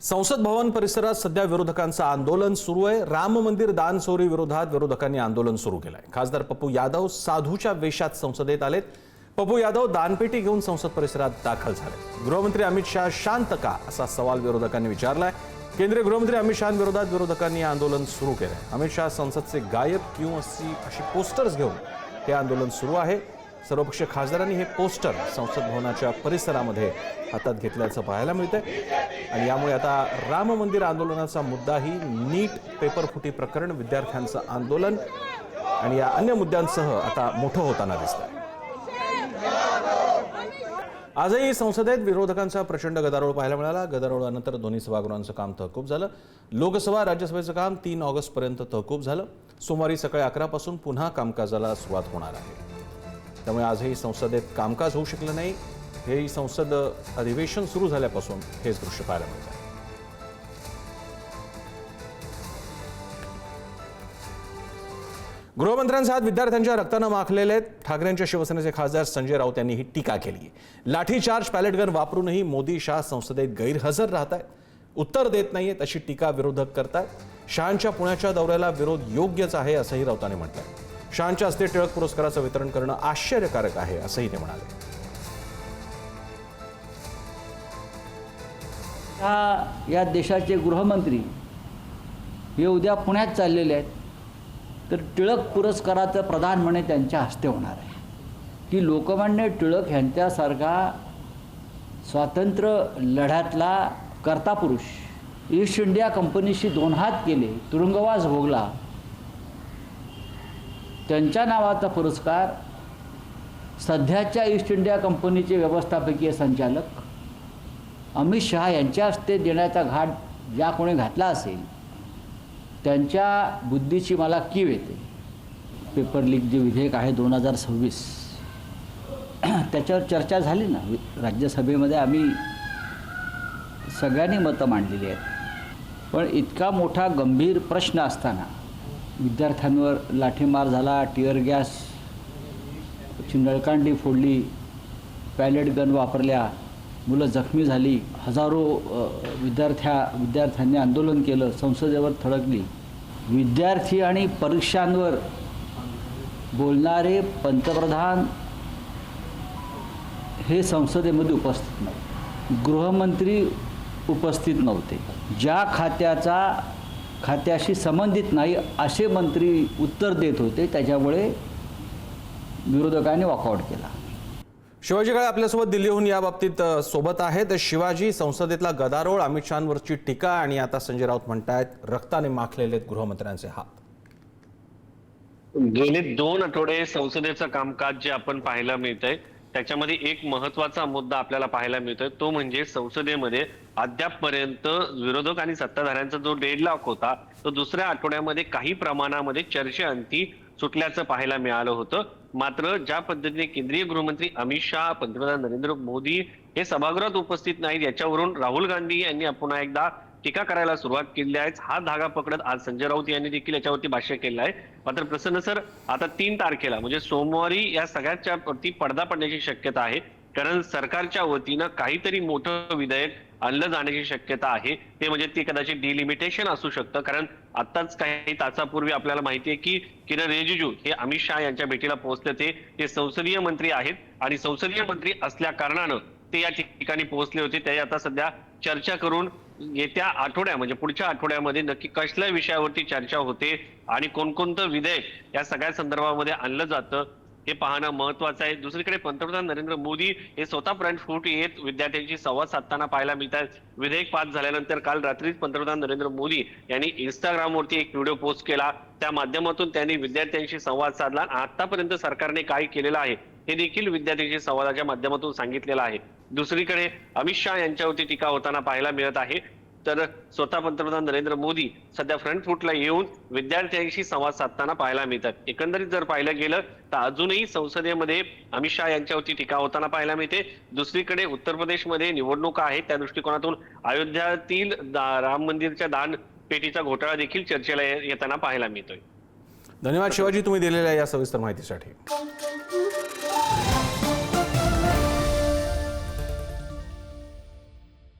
संसद भवन परिसरात सध्या विरोधकांचं आंदोलन सुरू आहे। राम मंदिर दान चोरी विरोधात विरोधकांनी आंदोलन सुरू केलंय। खासदार पप्पू यादव साधूच्या वेशात संसदेत आलेत। पप्पू यादव दानपेटी घेऊन संसद परिसरात दाखल झाले। गृहमंत्री अमित शाह शांत का असा सवाल विरोधकांनी विचारलाय। केंद्रीय गृहमंत्री अमित शहांविरोधात विरोधकांनी आंदोलन सुरू केलंय। अमित शाह संसदचे गायब क्यों अशी पोस्टर्स घेऊन हे आंदोलन सुरू आहे। सर्वपक्षीय खासदारांनी हे पोस्टर संसद भवनाच्या परिसरामध्ये हातात घेतल्याचं पाहायला मिळतंय आणि यामुळे आता राम मंदिर आंदोलनाचा मुद्दाही नीट पेपर फुटी प्रकरण, विद्यार्थ्यांचं आंदोलन आणि या अन्य मुद्द्यांसह आता मोठं होताना दिसतंय। आजही संसदेत विरोधकांचा प्रचंड गदारोळ पाहायला मिळाला। गदारोळानंतर दोन्ही सभागृहांचं काम तहकूब झालं। लोकसभा राज्यसभेचं काम 3 ऑगस्टपर्यंत तहकूब झालं। सोमवारी सकाळी 11 पासून पुन्हा कामकाजाला सुरुवात होणार आहे। त्यामुळे आजही संसदेत कामकाज होऊ शकलं नाही। हे संसद अधिवेशन सुरू झाल्यापासून हेच दृश्य पाहायला मिळतं। गृहमंत्र्यांचे हात विद्यार्थ्यांच्या रक्तानं माखलेले आहेत। ठाकरेंच्या शिवसेनेचे खासदार संजय राऊत यांनी ही टीका केली आहे। लाठीचार्ज, पॅलेट गन वापरूनही मोदी शाह संसदेत गैरहजर राहत आहेत, उत्तर देत नाहीयेत अशी टीका विरोधक करतायत। शहांच्या पुण्याच्या दौऱ्याला विरोध योग्यच आहे असंही राऊतांनी म्हटलंय। शहांच्या हस्ते टिळक पुरस्काराचं वितरण करणं आश्चर्यकारक आहे असंही ते म्हणाले। या देशाचे गृहमंत्री हे उद्या पुण्यात चाललेले आहेत, तर टिळक पुरस्काराचं प्रदान म्हणे त्यांच्या हस्ते होणार आहे की लोकमान्य टिळक यांच्यासारखा स्वातंत्र्य लढ्यातला कर्ता पुरुष, ईस्ट इंडिया कंपनीशी 2 हात केले, तुरुंगवास भोगला, त्यांच्या नावाचा पुरस्कार सध्याच्या ईस्ट इंडिया कंपनीचे व्यवस्थापकीय संचालक अमित शहा यांच्या हस्ते देण्याचा घाट ज्या कोणी घातला असेल त्यांच्या बुद्धीची मला कीव येते। पेपर लीक जे विधेयक आहे 2026 त्याच्यावर चर्चा झाली ना राज्यसभेमध्ये, आम्ही सगळ्यांनी मतं मांडलेली आहेत। पण इतका मोठा गंभीर प्रश्न असताना विद्यार्थ्यांवर लाठीमार झाला, टिअर गॅस ची नळकांडी फोडली, पॅलेट गन वापरल्या, मुलं जखमी झाली, हजारो विद्यार्थ्यांनी आंदोलन केलं, संसदेवर थडकली। विद्यार्थी आणि परीक्षांवर बोलणारे पंतप्रधान हे संसदेमध्ये उपस्थित नव्हते, गृहमंत्री उपस्थित नव्हते, ज्या खात्याशी संबंधित नाही असे मंत्री उत्तर देत होते। त्याच्यामुळे विरोधकांनी वॉकआउट केला। शिवाजी काळे आपल्यासोबत दिल्लीहून या बाबतीत सोबत आहेत। शिवाजी, संसदेतला गदारोळ, अमित शहांवरची टीका आणि आता संजय राऊत म्हणतायत रक्ताने माखलेले गृहमंत्र्यांचे हात। गेले 2 आठवडे संसदेचं कामकाज जे आपण पाहायला मिळतंय त्याच्यामध्ये एक महत्त्वाचा मुद्दा आपल्याला पाहायला मिळतोय, तो म्हणजे संसदेमध्ये अद्यापपर्यंत विरोधक आणि सत्ताधाऱ्यांचा जो डेडलॉक होता तो दुसऱ्या आठवड्यामध्ये काही प्रमाणामध्ये चर्चेअंती सुटल्याचं पाहायला मिळालं होतं। मात्र ज्या पद्धतीने केंद्रीय गृहमंत्री अमित शाह, पंतप्रधान नरेंद्र मोदी हे सभागृहात उपस्थित नाहीत, याच्यावरून राहुल गांधी यांनी पुन्हा एकदा टीका करायला सुरुवात केली आहे। हा धागा पकडत आज संजय राऊत यांनी देखील याच्यावरती भाष्य केलं आहे। मात्र प्रसन्न सर, आता 3 तारखेला म्हणजे सोमवारी या सगळ्याच्या वरती पडदा पडण्याची शक्यता आहे, कारण सरकारच्या वतीनं काहीतरी मोठं विधेयक आणलं जाण्याची शक्यता आहे। ते म्हणजे ते कदाचित डिलिमिटेशन असू शकतं, कारण आताच काही तासापूर्वी आपल्याला माहिती आहे की किरण रिजिजू हे अमित शहा यांच्या भेटीला पोहोचले। ते संसदीय मंत्री आहेत आणि संसदीय मंत्री असल्या कारणानं ते या ठिकाणी पोहोचले होते। ते आता सध्या चर्चा करून येत्या आठवड्या म्हणजे पुढच्या आठवड्यामध्ये नक्की कसल्या विषयावरती चर्चा होते आणि कोणकोणतं विधेयक या सगळ्या संदर्भामध्ये आणलं जातं हे पाहणं महत्वाचं आहे। दुसरीकडे पंतप्रधान नरेंद्र मोदी हे स्वतः फ्रंट फूट येत विद्यार्थ्यांशी संवाद साधताना पाहायला मिळतात। विधेयक पास झाल्यानंतर काल रात्रीच पंतप्रधान नरेंद्र मोदी यांनी इंस्टाग्रामवरती एक व्हिडिओ पोस्ट केला, त्या माध्यमातून त्यांनी विद्यार्थ्यांशी संवाद साधला। आतापर्यंत सरकारने काय केलेलं आहे हे देखील विद्यार्थ्यांशी संवादाच्या माध्यमातून सांगितलेलं आहे। दुसरीकडे अमित शहा यांच्यावरती टीका होताना पाहायला मिळत आहे, तर स्वतः पंतप्रधान नरेंद्र मोदी सध्या फ्रंट फूटला येऊन विद्यार्थ्यांशी संवाद साधताना पाहायला मिळतात। एकंदरीत जर पाहिलं गेलं तर अजूनही संसदेमध्ये अमित शहा यांच्यावरती टीका होताना पाहायला मिळते। दुसरीकडे उत्तर प्रदेशमध्ये निवडणुका आहेत, त्या दृष्टिकोनातून अयोध्यातील राम मंदिरच्या दान पेटीचा घोटाळा देखील चर्चेला येताना पाहायला मिळतोय। धन्यवाद शिवाजी, तुम्ही दिलेल्या या सविस्तर माहितीसाठी।